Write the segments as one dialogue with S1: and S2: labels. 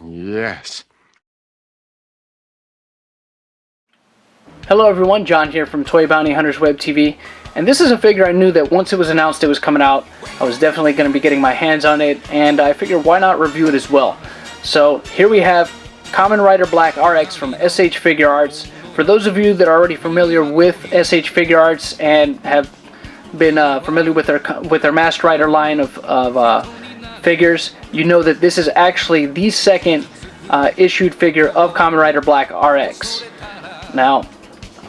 S1: Yes.
S2: Hello everyone, John here from Toy Bounty Hunters Web TV, and this is a figure I knew that once it was announced it was coming out, I was definitely going to be getting my hands on it, and I figured why not review it as well. So here we have Kamen Rider Black RX from SH Figuarts. For those of you that are already familiar with SH Figuarts and have been familiar with their Masked Rider line of figures, you know that this is actually the second issued figure of Kamen Rider Black RX. Now,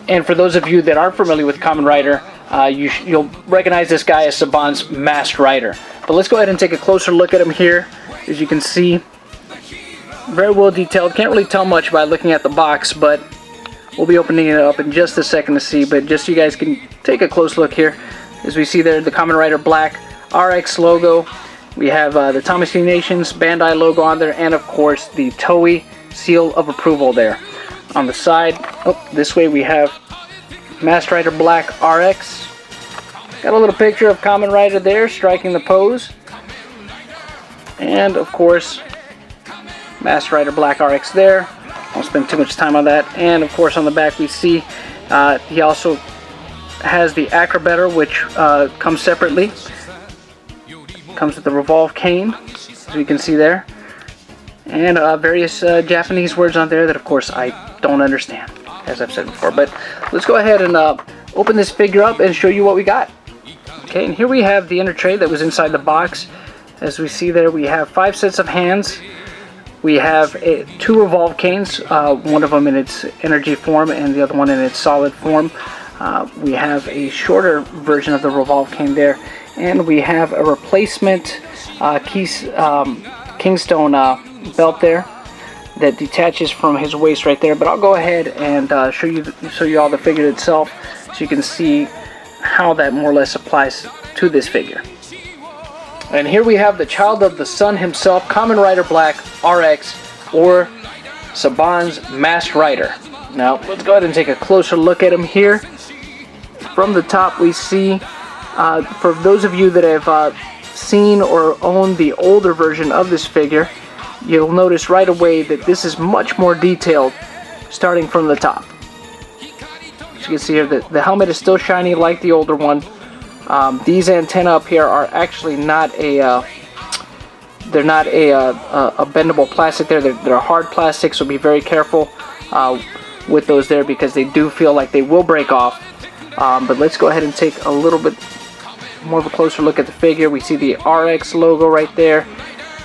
S2: and for those of you that aren't familiar with Kamen Rider, you'll recognize this guy as Saban's Masked Rider. But let's go ahead and take a closer look at him here. As you can see, very well detailed. Can't really tell much by looking at the box, but we'll be opening it up in just a second to see. But just so you guys can take a close look here, as we see there, the Kamen Rider Black RX logo. We have the Tamashii Nations Bandai logo on there, and of course the Toei seal of approval there. On the side, this way we have Masked Rider Black RX. Got a little picture of Kamen Rider there, striking the pose. And of course, Masked Rider Black RX there. Won't spend too much time on that. And of course on the back we see he also has the Acrobatter, which comes separately. Comes with the Revolve cane, as you can see there. And various Japanese words on there that of course I don't understand, as I've said before. But let's go ahead and open this figure up and show you what we got. Okay, and here we have the inner tray that was inside the box. As we see there, we have 5 sets of hands. We have 2 Revolve canes, one of them in its energy form and the other one in its solid form. We have a shorter version of the Revolve cane there, and we have a replacement Kingstone belt there that detaches from his waist right there. But I'll go ahead and show you all the figure itself, so you can see how that more or less applies to this figure. And here we have the Child of the Sun himself, Kamen Rider Black RX, or Saban's Masked Rider. Now let's go ahead and take a closer look at him here. From the top we see, for those of you that have seen or owned the older version of this figure, you'll notice right away that this is much more detailed starting from the top. As you can see here, the helmet is still shiny like the older one. These antennae up here are actually not a bendable plastic there. They're hard plastic, so be very careful with those there, because they do feel like they will break off. But let's go ahead and take a little bit more of a closer look at the figure. We see the RX logo right there.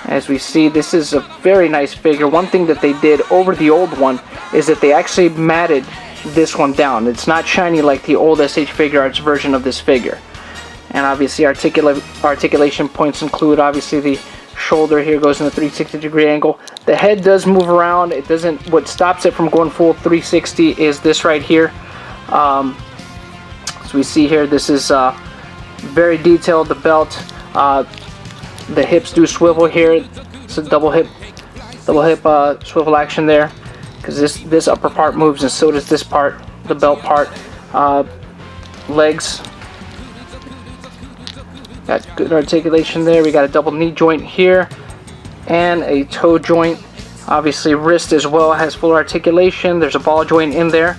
S2: As we see, this is a very nice figure. One thing that they did over the old one is that they actually matted this one down. It's not shiny like the old SH Figuarts version of this figure. And obviously articulation points include, obviously, the shoulder here goes in a 360-degree angle. The head does move around. It doesn't. What stops it from going full 360 is this right here. As we see here, this is very detailed. The belt, the hips do swivel here. It's a double hip swivel action there, because this upper part moves, and so does this part, the belt part. Legs, got good articulation there. We got a double knee joint here and a toe joint. Obviously wrist as well has full articulation. There's a ball joint in there.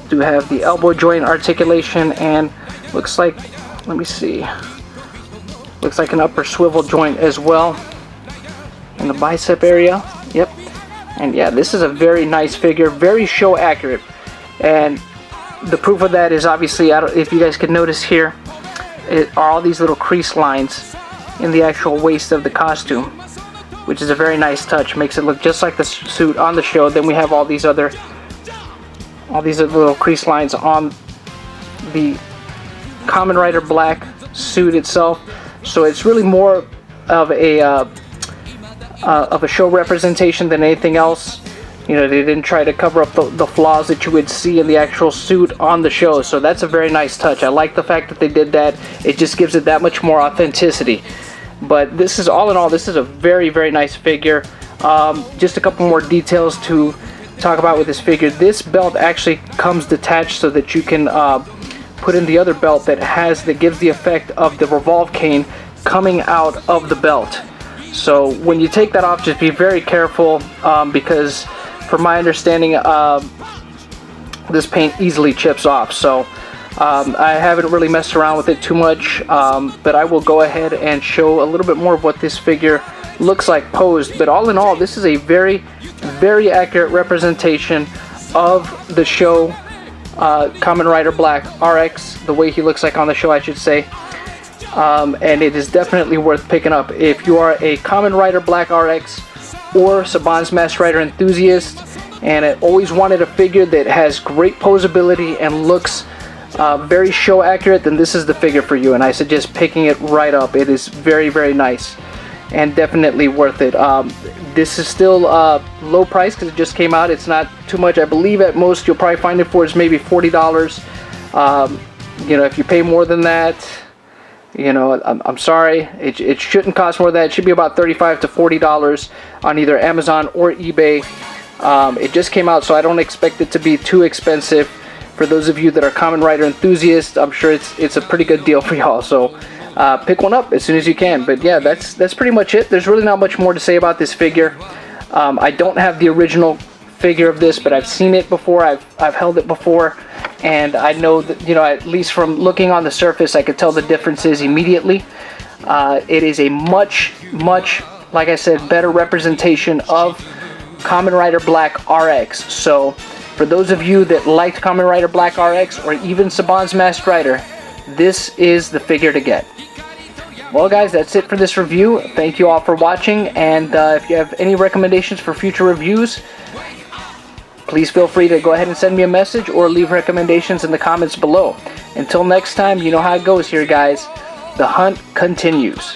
S2: Do have the elbow joint articulation, and looks like, let me see, looks like an upper swivel joint as well in the bicep area. Yep. And yeah, this is a very nice figure, very show accurate. And the proof of that is obviously, if you guys can notice here, are all these little crease lines in the actual waist of the costume, which is a very nice touch. Makes it look just like the suit on the show. Then we have all these other little crease lines on the Kamen Rider Black suit itself. So it's really more of a show representation than anything else. You know, they didn't try to cover up the flaws that you would see in the actual suit on the show. So that's a very nice touch. I like the fact that they did that. It just gives it that much more authenticity. But this is, all in all, this is a very, very nice figure. Just a couple more details to talk about with this figure. This belt actually comes detached so that you can put in the other belt that gives the effect of the Revolve cane coming out of the belt. So when you take that off, just be very careful, because from my understanding, this paint easily chips off. So I haven't really messed around with it too much, but I will go ahead and show a little bit more of what this figure looks like posed. But all in all, this is a very, very accurate representation of the show Kamen Rider Black RX, the way he looks like on the show, I should say. And it is definitely worth picking up if you are a Kamen Rider Black RX or Saban's Masked Rider enthusiast and always wanted a figure that has great posability and looks very show accurate. Then this is the figure for you, and I suggest picking it right up. It is very, very nice and definitely worth it. This is still low price because it just came out. It's not too much. I believe at most you'll probably find it for is maybe $40. You know, if you pay more than that, you know, I'm sorry, it shouldn't cost more than that. It should be about $35 to $40 on either Amazon or eBay. It just came out, so I don't expect it to be too expensive. For those of you that are Kamen Rider enthusiasts, I'm sure it's a pretty good deal for y'all. So pick one up as soon as you can. But yeah, that's pretty much it. There's really not much more to say about this figure. I don't have the original figure of this, but I've seen it before. I've held it before, and I know that, you know, at least from looking on the surface, I could tell the differences immediately. It is a much, like I said, better representation of Kamen Rider Black RX. So for those of you that liked Kamen Rider Black RX or even Saban's Masked Rider, this is the figure to get. Well guys, that's it for this review. Thank you all for watching, and if you have any recommendations for future reviews, please feel free to go ahead and send me a message or leave recommendations in the comments below. Until next time, you know how it goes here guys. The hunt continues.